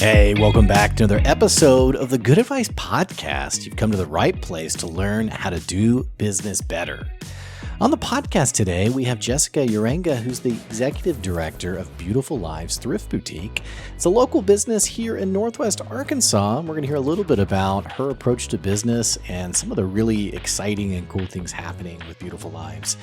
Hey, welcome back to another episode of the Good Advice Podcast. You've come to the right place to learn how to do business better. On the podcast today, we have Jessica Uranga, who's the executive director of Beautiful Lives Thrift Boutique. It's a local business here in Northwest Arkansas. We're going to hear a little bit about her approach to business and some of the really exciting and cool things happening with Beautiful Lives.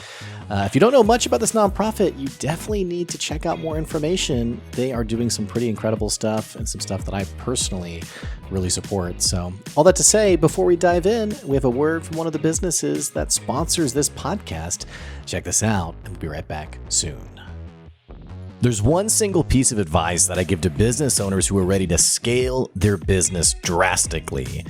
If you don't know much about this nonprofit, you definitely need to check out more information. They are doing some pretty incredible stuff and some stuff that I personally really support. So all that to say, before we dive in, we have a word from one of the businesses that sponsors this podcast. Check this out, and we'll be right back soon. There's one single piece of advice that I give to business owners who are ready to scale their business drastically.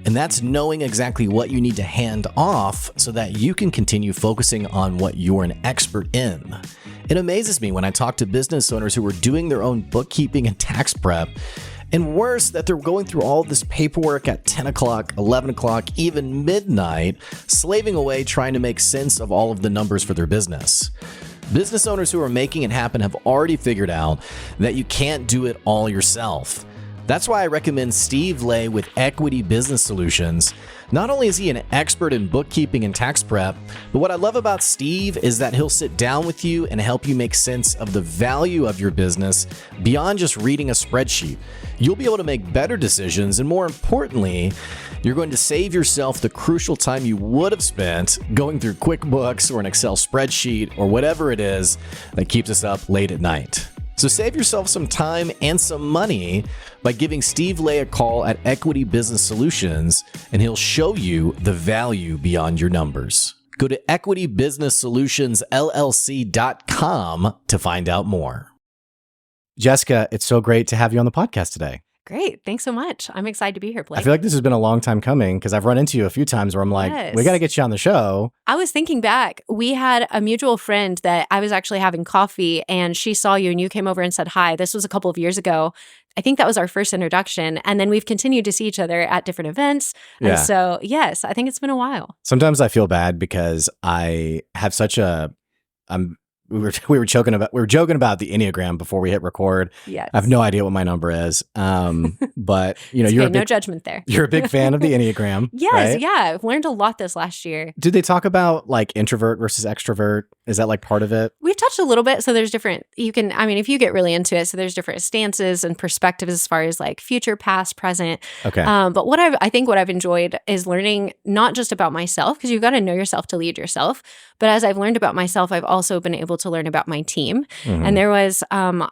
And that's knowing exactly what you need to hand off so that you can continue focusing on what you're an expert in. It amazes me when I talk to business owners who are doing their own bookkeeping and tax prep, and worse, that they're going through all this paperwork at 10 o'clock, 11 o'clock, even midnight, slaving away trying to make sense of all of the numbers for their business. Business owners who are making it happen have already figured out that you can't do it all yourself. That's why I recommend Steve Lay with Equity Business Solutions. Not only is he an expert in bookkeeping and tax prep, but what I love about Steve is that he'll sit down with you and help you make sense of the value of your business beyond just reading a spreadsheet. You'll be able to make better decisions, and more importantly, you're going to save yourself the crucial time you would have spent going through QuickBooks or an Excel spreadsheet or whatever it is that keeps us up late at night. So save yourself some time and some money by giving Steve Lay a call at Equity Business Solutions, and he'll show you the value beyond your numbers. Go to equitybusinesssolutionsllc.com to find out more. Jessica, it's so great to have you on the podcast today. Great. Thanks so much. I'm excited to be here, Blake. I feel like this has been a long time coming because I've run into you a few times where I'm like, we got to get you on the show. I was thinking back. We had a mutual friend that I was actually having coffee, and she saw you and you came over and said hi. This was a couple of years ago. I think that was our first introduction. And then we've continued to see each other at different events. And so, yes, I think it's been a while. Sometimes I feel bad because I have such a, we were joking about the Enneagram before we hit record. Yes. I have no idea what my number is. But you know, you're no judgment there. You're a big fan of the Enneagram. Yes, right? yeah. I've learned a lot this last year. Did they talk about like introvert versus extrovert? Is that like part of it? We've touched a little bit. So there's different, if you get really into it, so there's different stances and perspectives as far as like future, past, present. Okay. But what I've enjoyed is learning not just about myself, because you've got to know yourself to lead yourself. But as I've learned about myself, I've also been able to learn about my team. Mm-hmm. And there was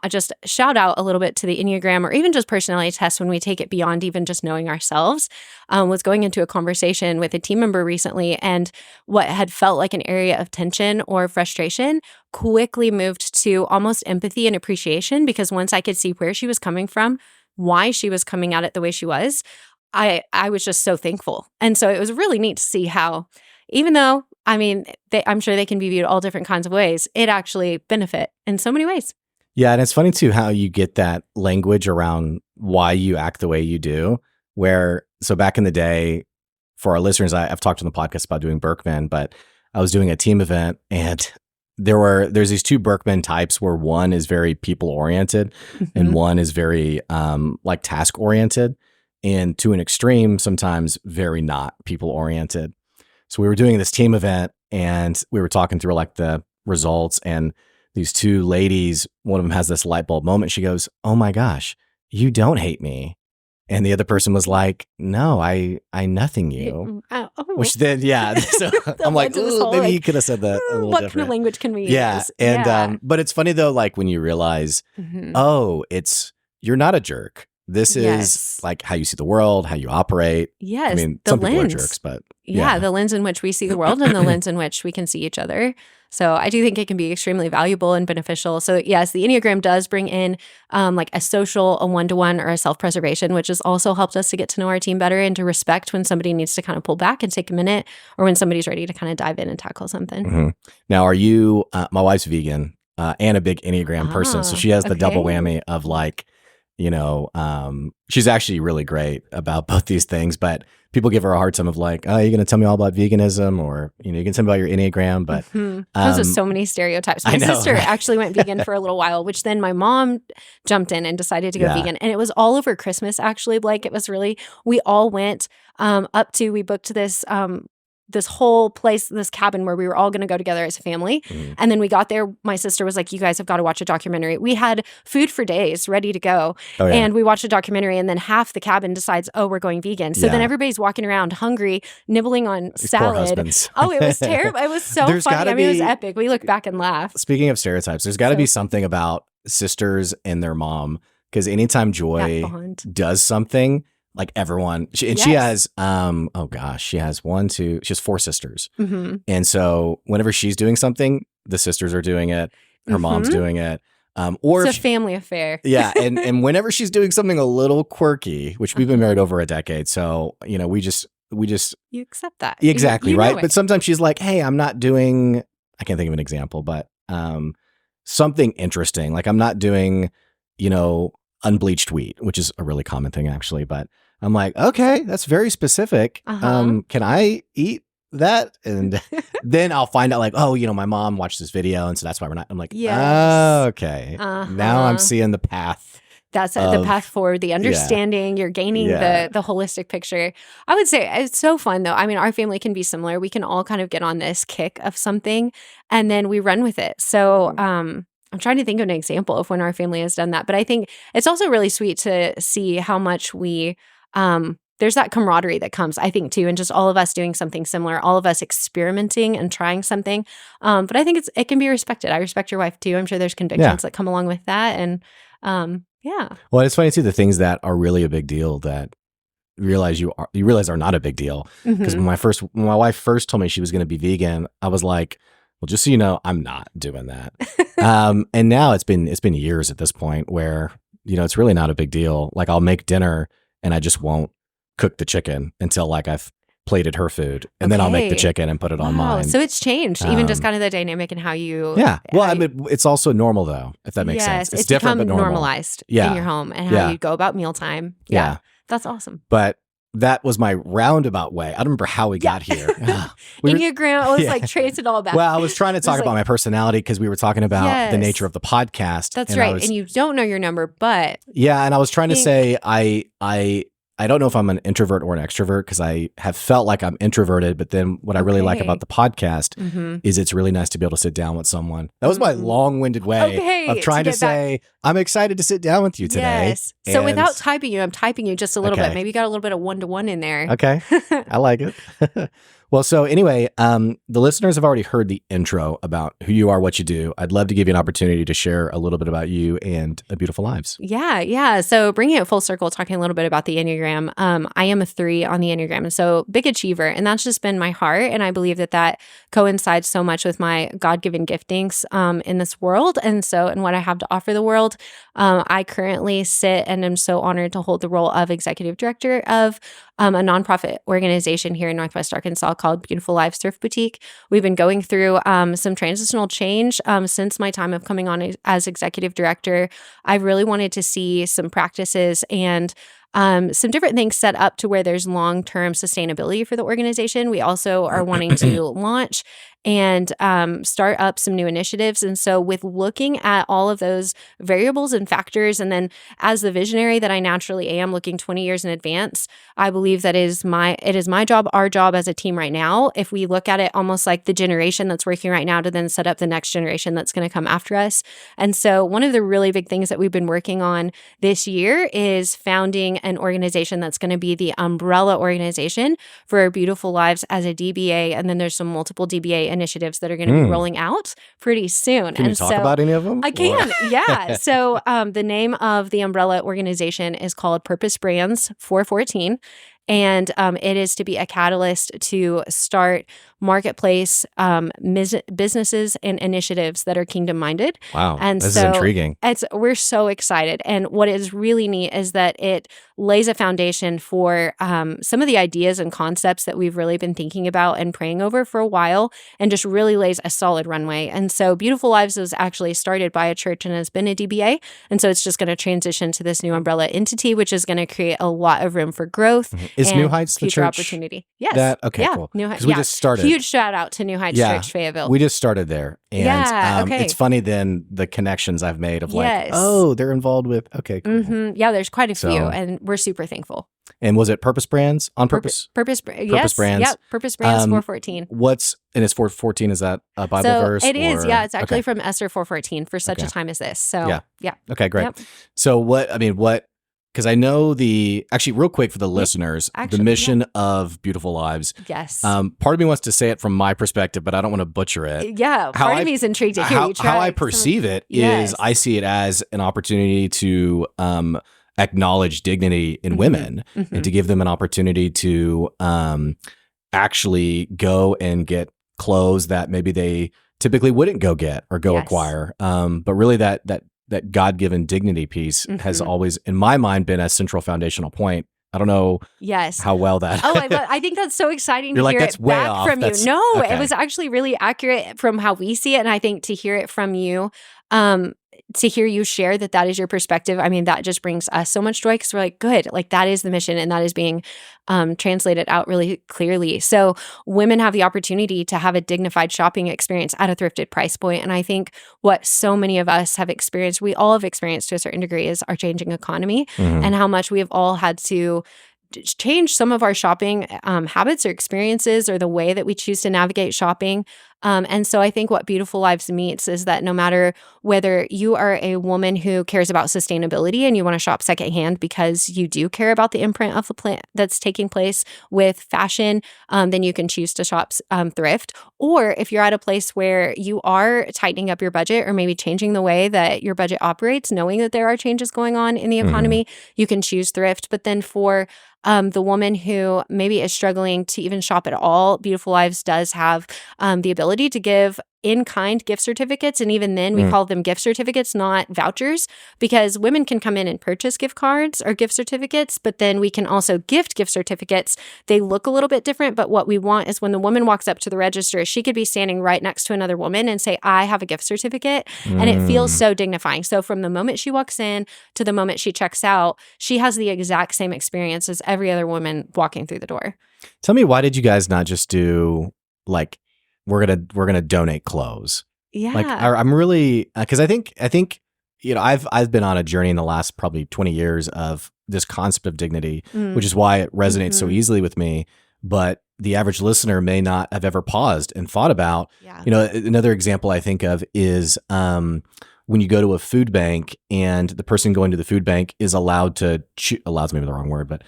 just shout out a little bit to the Enneagram or even just personality tests when we take it beyond even just knowing ourselves. Was going into a conversation with a team member recently, and what had felt like an area of tension or frustration quickly moved to almost empathy and appreciation, because once I could see where she was coming from, why she was coming at it the way she was, I was just so thankful. And so it was really neat to see how, even though I'm sure they can be viewed all different kinds of ways, it actually benefit in so many ways. Yeah, and it's funny too how you get that language around why you act the way you do. So back in the day, for our listeners, I've talked on the podcast about doing Berkman, but I was doing a team event, and there's these two Berkman types where one is very people oriented, mm-hmm. and one is very like task oriented, and to an extreme, sometimes very not people oriented. So we were doing this team event, and we were talking through like the results, and these two ladies, one of them has this light bulb moment. She goes, "Oh my gosh, you don't hate me." And the other person was like, "No, I nothing you." Which then, yeah. So I'm like, maybe he could have said that a little what different. Kind of language can we yeah. use? And but it's funny though, like when you realize, mm-hmm. You're not a jerk. This is like how you see the world, how you operate. Yes. I mean, some people are jerks, but yeah, the lens in which we see the world and the lens in which we can see each other. So I do think it can be extremely valuable and beneficial. So yes, the Enneagram does bring in like a social, a one-to-one, or a self-preservation, which has also helped us to get to know our team better and to respect when somebody needs to kind of pull back and take a minute, or when somebody's ready to kind of dive in and tackle something. Mm-hmm. Now, are you, my wife's vegan and a big Enneagram person, so she has the double whammy of like, she's actually really great about both these things, but people give her a hard time of like, oh, you're going to tell me all about veganism, or, you can tell me about your Enneagram, but those are so many stereotypes. My sister actually went vegan for a little while, which then my mom jumped in and decided to go vegan. And it was all over Christmas, actually, Blake. It was really, we all went we booked this whole place, this cabin where we were all going to go together as a family. And then we got there. My sister was like, you guys have got to watch a documentary. We had food for days ready to go. Oh, yeah. And we watched a documentary, and then half the cabin decides, oh, we're going vegan. So then everybody's walking around hungry, nibbling on These salad. Oh, it was terrible. It was so funny. I mean, it was epic. We look back and laugh. Speaking of stereotypes, there's got to be something about sisters and their mom, because anytime Joy does something, like everyone, she has, she has she has 4 sisters. And so whenever she's doing something, the sisters are doing it, her mom's doing it. It's a family affair. Yeah. And whenever she's doing something a little quirky, which we've been married over a decade. So, we just. You accept that. Exactly. You right. But sometimes she's like, hey, I'm not doing, I can't think of an example, but something interesting. Like I'm not doing, unbleached wheat, which is a really common thing actually, but I'm like, okay, that's very specific. Can I eat that? And then I'll find out like, oh, my mom watched this video, and so that's why we're not. I'm like, oh, okay. Now I'm seeing the path. That's the path forward, the understanding. You're gaining the holistic picture. I would say it's so fun, though. I mean, our family can be similar. We can all kind of get on this kick of something, and then we run with it. So I'm trying to think of an example of when our family has done that. But I think it's also really sweet to see how much we there's that camaraderie that comes, I think, too, and just all of us doing something similar, all of us experimenting and trying something. But I think it can be respected. I respect your wife, too. I'm sure there's convictions that come along with that. And well, it's funny, too, the things that are really a big deal that you realize are not a big deal. Because when my wife first told me she was going to be vegan, I was like, well, just so you know, I'm not doing that. And now it's been years at this point where, it's really not a big deal. Like I'll make dinner and I just won't cook the chicken until like I've plated her food, and then I'll make the chicken and put it on mine. So it's changed, even just kind of the dynamic and how you. Yeah. Well, I mean, it's also normal though, if that makes sense. It's different, become but normal. normalized in your home and how you go about mealtime. Yeah. That's awesome. But that was my roundabout way. I don't remember how we got here. Enneagram, I was like, trace it all back. Well, I was trying to talk about my personality because we were talking about the nature of the podcast. That's right. And you don't know your number, but. Yeah. And I was trying to say, I don't know if I'm an introvert or an extrovert, because I have felt like I'm introverted. But then what I really like about the podcast is it's really nice to be able to sit down with someone. That was my long-winded way of trying to say, I'm excited to sit down with you today. Yes. So without typing you, I'm typing you just a little bit. Maybe you got a little bit of one-to-one in there. Okay. I like it. Well, so anyway, the listeners have already heard the intro about who you are, what you do. I'd love to give you an opportunity to share a little bit about you and A Beautiful Lives. Yeah. So bringing it full circle, talking a little bit about the Enneagram. I am a 3 on the Enneagram, so big achiever, and that's just been my heart. And I believe that coincides so much with my God-given giftings in this world, and what I have to offer the world. I currently sit and am so honored to hold the role of executive director of a nonprofit organization here in Northwest Arkansas called Beautiful Lives Thrift Boutique. We've been going through some transitional change since my time of coming on as executive director. I really wanted to see some practices and some different things set up to where there's long-term sustainability for the organization. We also are wanting to launch and start up some new initiatives. And so with looking at all of those variables and factors, and then as the visionary that I naturally am, looking 20 years in advance, I believe that it is my job, our job as a team right now, if we look at it almost like the generation that's working right now to then set up the next generation that's going to come after us. And so one of the really big things that we've been working on this year is founding an organization that's going to be the umbrella organization for Our Beautiful Lives as a DBA. And then there's some multiple DBA initiatives that are going to be rolling out pretty soon. Can you talk about any of them? I can, yeah. So the name of the umbrella organization is called Purpose Brands 414. And it is to be a catalyst to start marketplace businesses and initiatives that are kingdom minded. Wow. And this so is intriguing. we're so excited. And what is really neat is that it lays a foundation for some of the ideas and concepts that we've really been thinking about and praying over for a while, and just really lays a solid runway. And so Beautiful Lives was actually started by a church and has been a DBA. And so it's just going to transition to this new umbrella entity, which is going to create a lot of room for growth. Is and New Heights the future church? Opportunity. Yes. Cool. New Heights. Because we just started. Huge shout out to New Heights Church, Fayetteville. We just started there. And okay. it's funny then the connections I've made of Yes. they're involved with, okay, cool. Yeah, there's quite a So- few, and we're super thankful. And was it Purpose Brands? On Purpose? Purpose Brands. Yep, Purpose Brands 414. And it's 414, is that a Bible So verse? it is, yeah. It's actually okay. from Esther 414 for such a time as this. So, yeah. Okay, great. Yep. So because I know actually real quick for the listeners, the mission of Beautiful Lives. Yes. Part of me wants to say it from my perspective, but I don't want to butcher it. Yeah. Part of me is intrigued to hear you try. How I perceive it is I see it as an opportunity to acknowledge dignity in women and to give them an opportunity to actually go and get clothes that maybe they typically wouldn't go get or go acquire. But really that God-given dignity piece has always, in my mind, been a central foundational point. I don't know how well that... I think that's so exciting to hear that's it way back off. from you. That's, No, okay. It was actually really accurate from how we see it. And I think to hear it from you, to hear you share that is your perspective, I mean, that just brings us so much joy because we're like, good, like that is the mission and that is being translated out really clearly. So women have the opportunity to have a dignified shopping experience at a thrifted price point. And I think what so many of us have experienced, we all have experienced to a certain degree, is our changing economy and how much we have all had to change some of our shopping habits or experiences or the way that we choose to navigate shopping. And so I think what Beautiful Lives meets is that no matter whether you are a woman who cares about sustainability and you want to shop secondhand because you do care about the imprint of the plant that's taking place with fashion, then you can choose to shop thrift. Or if you're at a place where you are tightening up your budget or maybe changing the way that your budget operates, knowing that there are changes going on in the economy, you can choose thrift. But then for the woman who maybe is struggling to even shop at all, Beautiful Lives does have the ability to give in-kind gift certificates. And even then, we call them gift certificates, not vouchers, because women can come in and purchase gift cards or gift certificates, but then we can also gift certificates. They look a little bit different, but what we want is when the woman walks up to the register, she could be standing right next to another woman and say, I have a gift certificate. And it feels so dignifying. So from the moment she walks in to the moment she checks out, she has the exact same experience as every other woman walking through the door. Tell me, why did you guys not just do we're gonna donate clothes? Yeah. I'm really, because I think I've been on a journey in the last probably 20 years of this concept of dignity, which is why it resonates so easily with me. But the average listener may not have ever paused and thought about. Another example I think of is when you go to a food bank and the person going to the food bank is allowed to allows maybe the wrong word, but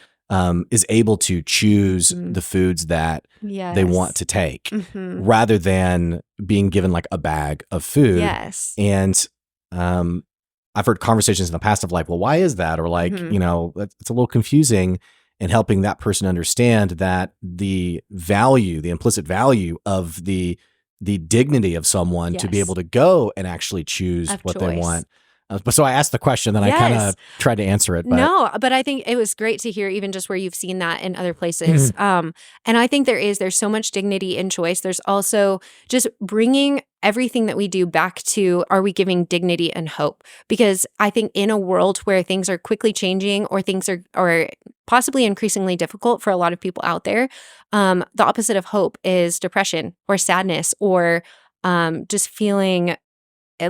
is able to choose the foods that they want to take rather than being given like a bag of food. Yes. And I've heard conversations in the past of like, well, why is that? Or like, it's a little confusing, and helping that person understand that the implicit value of the dignity of someone to be able to go and actually choose what they want. But so I asked the question, then I kind of tried to answer it. But. No, but I think it was great to hear even just where you've seen that in other places. And I think there's so much dignity in choice. There's also just bringing everything that we do back to, are we giving dignity and hope? Because I think in a world where things are quickly changing or things are possibly increasingly difficult for a lot of people out there, the opposite of hope is depression or sadness or just feeling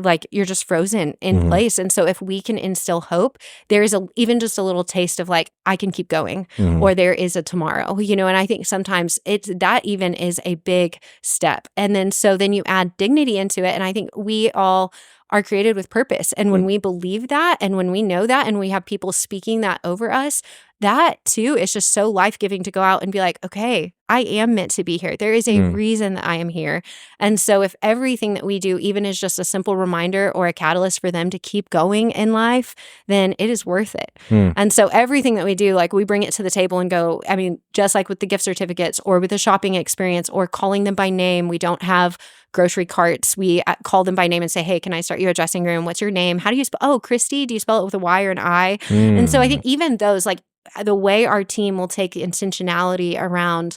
like you're just frozen in place. And so if we can instill hope, there is even just a little taste of like, I can keep going, or there is a tomorrow, and I think sometimes that even is a big step. And then you add dignity into it. And I think we all are created with purpose. And when we believe that, and when we know that, and we have people speaking that over us, that too is just so life-giving to go out and be like, okay, I am meant to be here. There is a reason that I am here. And so if everything that we do even is just a simple reminder or a catalyst for them to keep going in life, then it is worth it. And so everything that we do, like we bring it to the table and go, I mean, just like with the gift certificates or with the shopping experience or calling them by name, we don't have grocery carts. We call them by name and say, hey, can I start you a dressing room? What's your name? How do you spell? Oh, Christy, do you spell it with a Y or an I? And so I think even those, like the way our team will take intentionality around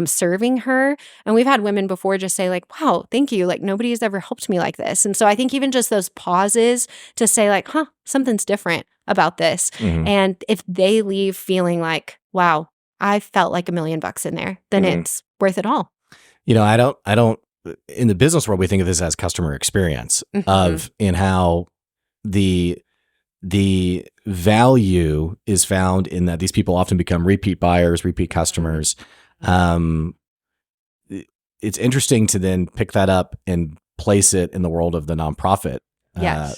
serving her. And we've had women before just say like, wow, thank you. Like nobody has ever helped me like this. And so I think even just those pauses to say like, something's different about this. And if they leave feeling like, wow, I felt like $1 million in there, then it's worth it all. You know, I don't, in the business world, we think of this as customer experience in how the value is found in that these people often become repeat buyers, repeat customers. It's interesting to then pick that up and place it in the world of the nonprofit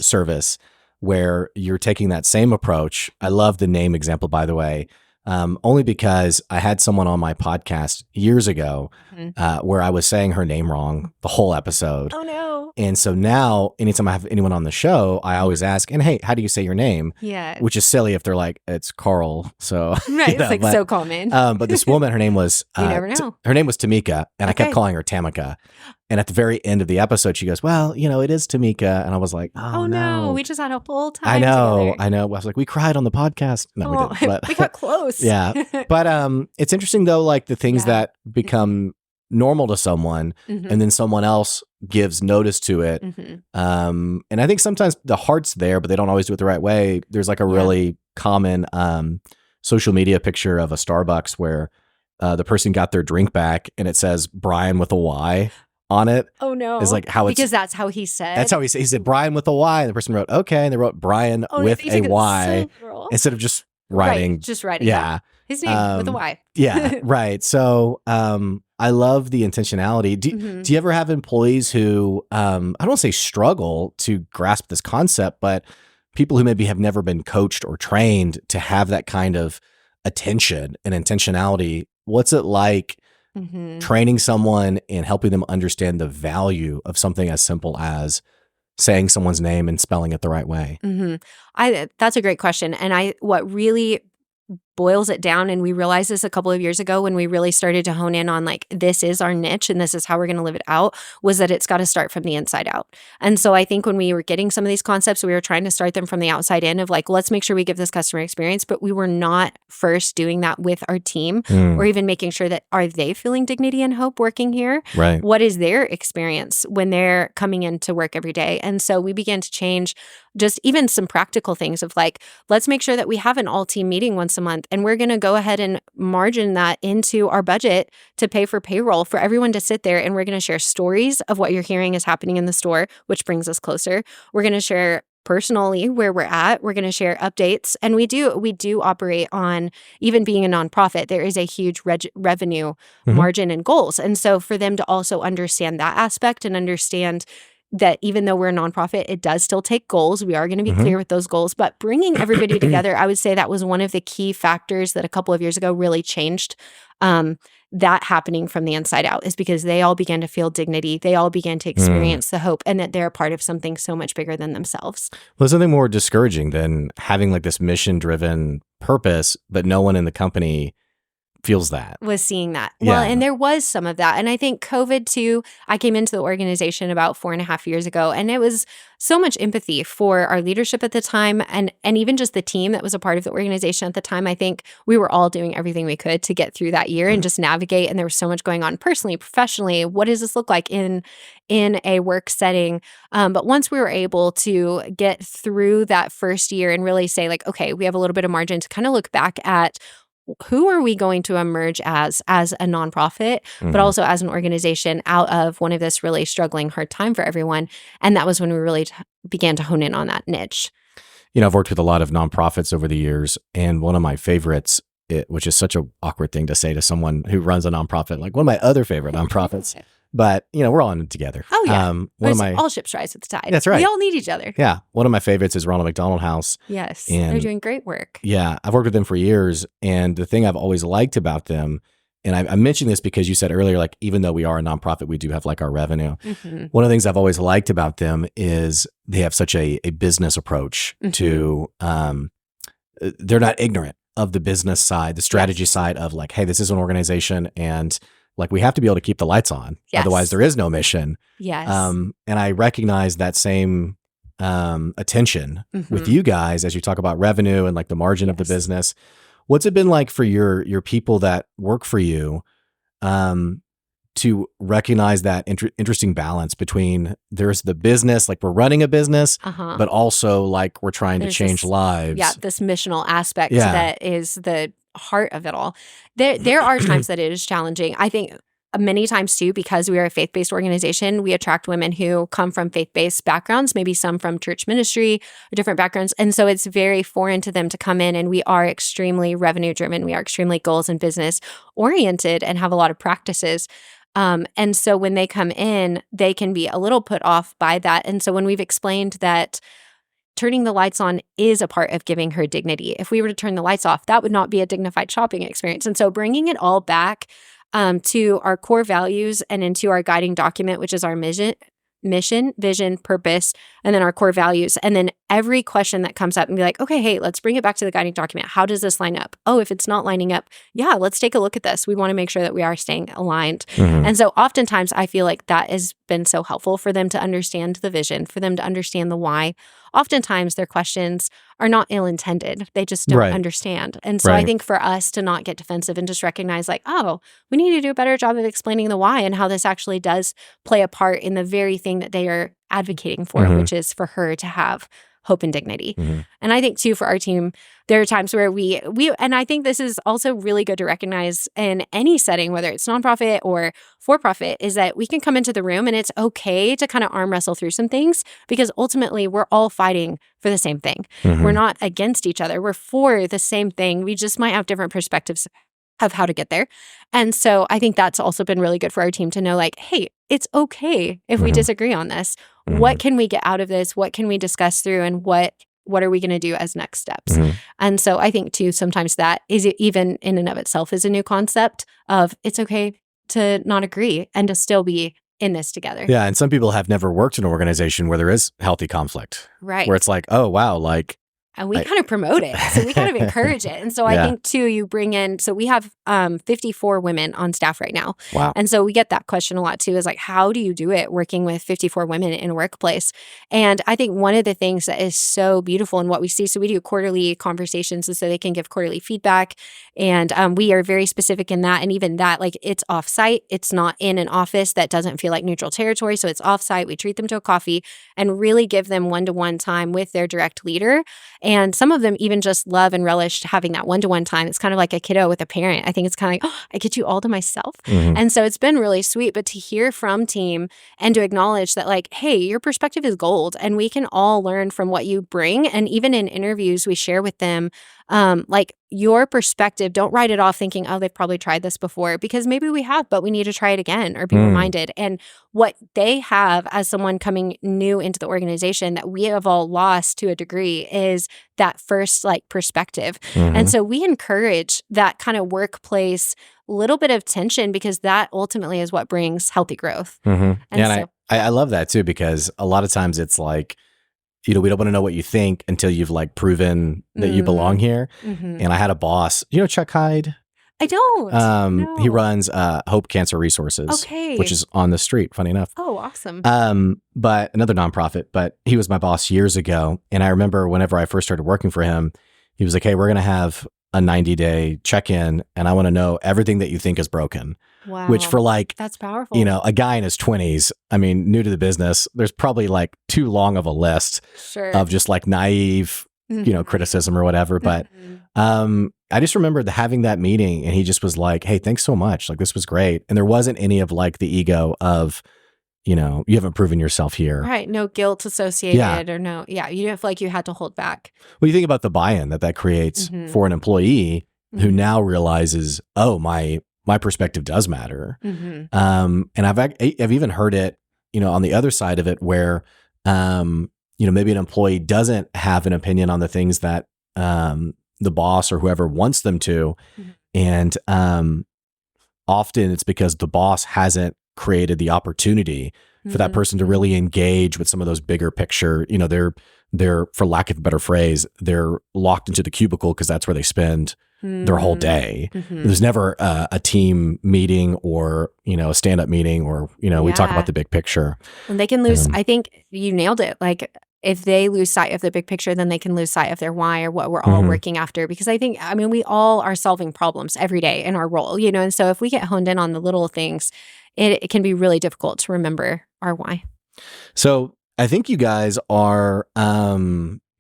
service where you're taking that same approach. I love the name example, by the way. Only because I had someone on my podcast years ago where I was saying her name wrong the whole episode. Oh, no. And so now anytime I have anyone on the show, I always ask, and hey, how do you say your name? Yeah. Which is silly if they're like, it's Carl. So, right. It's like so common. But this woman, her name was, you never know. Her name was Tamika, and I kept calling her Tamika. And at the very end of the episode, she goes, well, you know, it is Tamika. And I was like, oh no. We just had a full time I know. together. I know. I was like, we cried on the podcast. No, we didn't. But we got close. Yeah. But it's interesting though, like the things that become normal to someone and then someone else gives notice to it. And I think sometimes the heart's there, but they don't always do it the right way. There's like a really common social media picture of a Starbucks where the person got their drink back and it says Brian with a Y on it. Oh no. Is like how it's because that's how he said. That's how he said. He said Brian with a Y, and the person wrote okay, and they wrote Brian with a Y instead of just writing. Right, just writing. Yeah. His name with a Y. Yeah. Right. So I love the intentionality. Do you ever have employees who I don't want to say struggle to grasp this concept, but people who maybe have never been coached or trained to have that kind of attention and intentionality? What's it like training someone and helping them understand the value of something as simple as saying someone's name and spelling it the right way? That's a great question. And what really boils it down, and we realized this a couple of years ago when we really started to hone in on like, this is our niche and this is how we're going to live it out, was that it's got to start from the inside out. And so I think when we were getting some of these concepts, we were trying to start them from the outside in of like, let's make sure we give this customer experience, but we were not first doing that with our team or even making sure that are they feeling dignity and hope working here? Right. What is their experience when they're coming into work every day? And so we began to change just even some practical things of like, let's make sure that we have an all-team meeting once a month, and we're going to go ahead and margin that into our budget to pay for payroll for everyone to sit there, and we're going to share stories of what you're hearing is happening in the store, which brings us closer. We're going to share personally where we're at. We're going to share updates, and we do operate on, even being a nonprofit, there is a huge revenue margin and goals. And so for them to also understand that aspect and understand that even though we're a nonprofit, it does still take goals. We are going to be clear with those goals, but bringing everybody together, I would say that was one of the key factors that a couple of years ago really changed that happening from the inside out, is because they all began to feel dignity. They all began to experience the hope, and that they're a part of something so much bigger than themselves. Well, there's something more discouraging than having like this mission-driven purpose, but no one in the company feels that. Was seeing that. Well, and there was some of that. And I think COVID too, I came into the organization about 4.5 years ago, and it was so much empathy for our leadership at the time, and even just the team that was a part of the organization at the time. I think we were all doing everything we could to get through that year and just navigate. And there was so much going on personally, professionally. What does this look like in a work setting? But once we were able to get through that first year and really say like, okay, we have a little bit of margin to kind of look back at who are we going to emerge as a nonprofit, but also as an organization out of one of this really struggling hard time for everyone. And that was when we really began to hone in on that niche. You know, I've worked with a lot of nonprofits over the years, and one of my favorites, which is such an awkward thing to say to someone who runs a nonprofit, like one of my other favorite nonprofits, But, we're all in it together. Oh, yeah. One of my all ships rise with the tide. That's right. We all need each other. Yeah. One of my favorites is Ronald McDonald House. Yes. And they're doing great work. Yeah. I've worked with them for years. And the thing I've always liked about them, and I mentioned this because you said earlier, like, even though we are a nonprofit, we do have like our revenue. Mm-hmm. One of the things I've always liked about them is they have such a business approach to, they're not ignorant of the business side, the strategy side of like, hey, this is an organization and like we have to be able to keep the lights on. Yes. Otherwise there is no mission. Yes. And I recognize that same attention with you guys as you talk about revenue and like the margin of the business. What's it been like for your people that work for you to recognize that interesting balance between there's the business, like we're running a business, but also like we're trying to change lives. Yeah, this missional aspect that is the heart of it all. There are times that it is challenging. I think many times too, because we are a faith-based organization, we attract women who come from faith-based backgrounds, maybe some from church ministry or different backgrounds. And so it's very foreign to them to come in, and we are extremely revenue-driven. We are extremely goals and business-oriented and have a lot of practices. And so when they come in, they can be a little put off by that. And so when we've explained that turning the lights on is a part of giving her dignity, if we were to turn the lights off, that would not be a dignified shopping experience. And so bringing it all back to our core values and into our guiding document, which is our mission, vision, purpose, and then our core values. And then every question that comes up and be like, okay, hey, let's bring it back to the guiding document. How does this line up? Oh, if it's not lining up, yeah, let's take a look at this. We want to make sure that we are staying aligned. And so oftentimes I feel like that has been so helpful for them to understand the vision, for them to understand the why. Oftentimes their questions are not ill-intended. They just don't understand. And so I think for us to not get defensive and just recognize like, oh, we need to do a better job of explaining the why and how this actually does play a part in the very thing that they are advocating for, which is for her to have hope and dignity. And I think too, for our team, there are times where we, and I think this is also really good to recognize in any setting, whether it's nonprofit or for-profit, is that we can come into the room and it's okay to kind of arm wrestle through some things, because ultimately we're all fighting for the same thing. We're not against each other. We're for the same thing. We just might have different perspectives of how to get there. And so I think that's also been really good for our team to know like, hey, it's okay if we disagree on this. What can we get out of this? What can we discuss through? And what are we going to do as next steps? And so I think too, sometimes that is even in and of itself is a new concept of it's okay to not agree and to still be in this together. Yeah. And some people have never worked in an organization where there is healthy conflict. Right. Where it's like, oh, wow, like. And we kind of promote it. So we kind of encourage it. And so I think too, you bring in, so we have 54 women on staff right now. Wow. And so we get that question a lot too, is like, how do you do it working with 54 women in a workplace? And I think one of the things that is so beautiful in what we see, so we do quarterly conversations so they can give quarterly feedback. And we are very specific in that. And even that, like it's offsite. It's not in an office that doesn't feel like neutral territory. So it's offsite. We treat them to a coffee and really give them one-to-one time with their direct leader. And some of them even just love and relish having that one-to-one time. It's kind of like a kiddo with a parent. I think it's kind of like, oh, I get you all to myself. And so it's been really sweet. But to hear from team and to acknowledge that like, hey, your perspective is gold and we can all learn from what you bring. And even in interviews, we share with them like your perspective, don't write it off thinking, oh, they've probably tried this before, because maybe we have, but we need to try it again or be reminded. And what they have as someone coming new into the organization that we have all lost to a degree is that first like perspective. And so we encourage that kind of workplace little bit of tension, because that ultimately is what brings healthy growth. And I love that too, because a lot of times it's like, we don't want to know what you think until you've like proven that you belong here. And I had a boss, Chuck Hyde? I don't. No. He runs Hope Cancer Resources, which is on the street, funny enough. Oh, awesome. But another nonprofit, but he was my boss years ago. And I remember whenever I first started working for him, he was like, hey, we're going to have a 90-day check-in and I want to know everything that you think is broken. Wow. Which for like, that's powerful. A guy in his 20s, I mean, new to the business, there's probably like too long of a list of just like naive, criticism or whatever. But I just remember having that meeting and he just was like, hey, thanks so much. Like, this was great. And there wasn't any of like the ego of, you haven't proven yourself here. Right. No guilt associated or no. Yeah. You didn't feel like you had to hold back. Well, you think about the buy-in that creates for an employee who now realizes, oh, my my perspective does matter. Mm-hmm. And I've even heard it, on the other side of it where, maybe an employee doesn't have an opinion on the things that the boss or whoever wants them to. Mm-hmm. And often it's because the boss hasn't created the opportunity for that person to really engage with some of those bigger picture, they're, for lack of a better phrase, they're locked into the cubicle because that's where they spend their whole day. Mm-hmm. There's never a team meeting or, a stand-up meeting or, we talk about the big picture. And they can lose, I think you nailed it. Like if they lose sight of the big picture, then they can lose sight of their why or what we're all working after. Because we all are solving problems every day in our role, and so if we get honed in on the little things, it can be really difficult to remember our why. So I think you guys are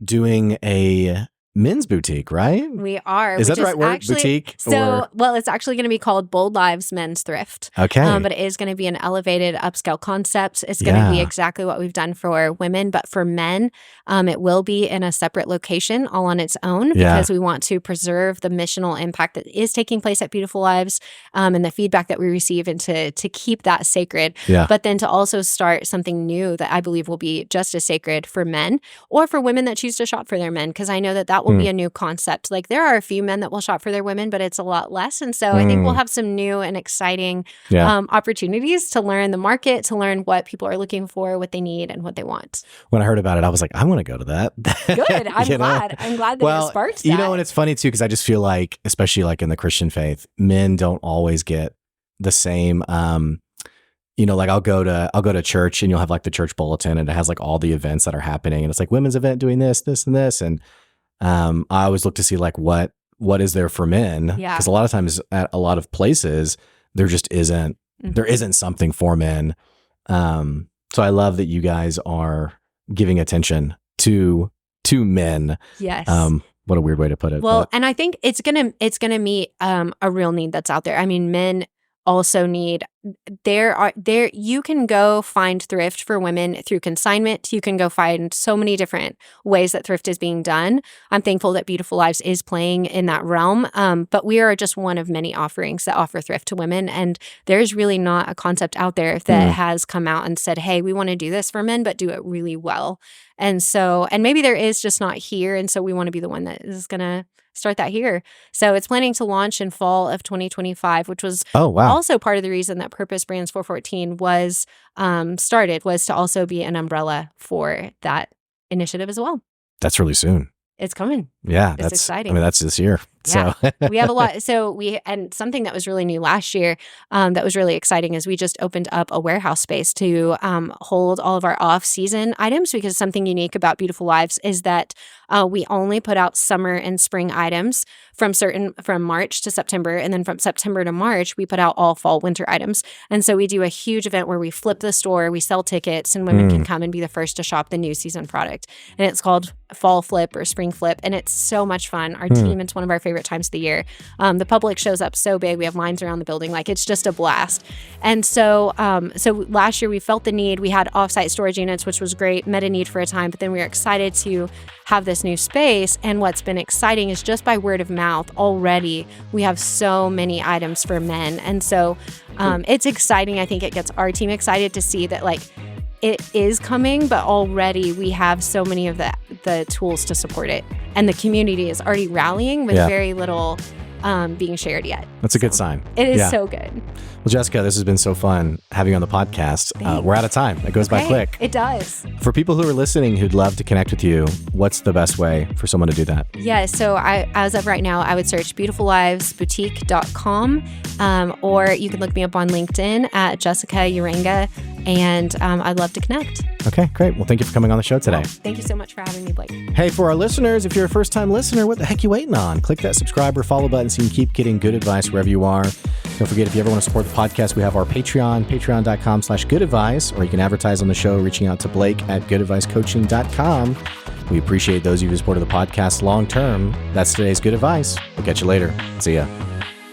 doing a men's boutique, right? We are. Is that the right word? Boutique? Well, it's actually going to be called Bold Lives Men's Thrift. Okay. But it is going to be an elevated upscale concept. It's going to be exactly what we've done for women, but for men, it will be in a separate location all on its own because we want to preserve the missional impact that is taking place at Beautiful Lives and the feedback that we receive and to keep that sacred. Yeah. But then to also start something new that I believe will be just as sacred for men or for women that choose to shop for their men, because I know that will be a new concept. Like there are a few men that will shop for their women, but it's a lot less. And so I think we'll have some new and exciting opportunities to learn the market, to learn what people are looking for, what they need, and what they want. When I heard about it, I was like, I want to go to that. Good. I'm glad. I'm glad that it sparked that. And it's funny too, because I just feel like, especially like in the Christian faith, men don't always get the same like I'll go to church and you'll have like the church bulletin and it has like all the events that are happening and it's like women's event doing this, this, and this. And I always look to see like what is there for men? Yeah. Because a lot of times at a lot of places there just isn't there isn't something for men. So I love that you guys are giving attention to men. Yes. What a weird way to put it. Well, and I think it's gonna meet a real need that's out there. I mean, men also need you can go find thrift for women through consignment. You can go find so many different ways that thrift is being done. I'm thankful that Beautiful Lives is playing in that realm. But we are just one of many offerings that offer thrift to women. And there's really not a concept out there that has come out and said, hey, we want to do this for men, but do it really well. And so, and maybe there is just not here. And so we want to be the one that is going to start that here. So it's planning to launch in fall of 2025, which was also part of the reason that Purpose Brands 414 was started, was to also be an umbrella for that initiative as well. That's really soon. It's coming. Yeah. It's exciting. I mean, that's this year. Yeah. So we have a lot. And something that was really new last year that was really exciting is we just opened up a warehouse space to hold all of our off-season items, because something unique about Beautiful Lives is that we only put out summer and spring items from March to September. And then from September to March, we put out all fall winter items. And so we do a huge event where we flip the store, we sell tickets, and women can come and be the first to shop the new season product. And it's called Fall Flip or Spring Flip. And it's so much fun. Our team, it's one of our favorite times of the year. The public shows up so big. We have lines around the building. Like, it's just a blast. And so last year we felt the need. We had offsite storage units, which was great, met a need for a time, but then we were excited to have this new space. And what's been exciting is just by word of mouth, already we have so many items for men. And so it's exciting. I think it gets our team excited to see that, like, it is coming, but already we have so many of the tools to support it. And the community is already rallying with very little being shared yet. That's a good sign. It is so good. Well, Jessica, this has been so fun having you on the podcast. We're out of time. It goes by quick. It does. For people who are listening who'd love to connect with you, what's the best way for someone to do that? Yeah, so as of right now, I would search beautifullivesboutique.com, or you can look me up on LinkedIn at Jessica Uranga, and I'd love to connect. Okay, great. Well, thank you for coming on the show today. Thank you so much for having me, Blake. Hey, for our listeners, if you're a first-time listener, what the heck are you waiting on? Click that subscribe or follow button so you can keep getting good advice wherever you are. Don't forget, if you ever want to support the podcast, we have our Patreon, patreon.com/goodadvice, or you can advertise on the show reaching out to Blake at goodadvicecoaching.com. We appreciate those of you who supported the podcast long-term. That's today's good advice. We'll catch you later. See ya.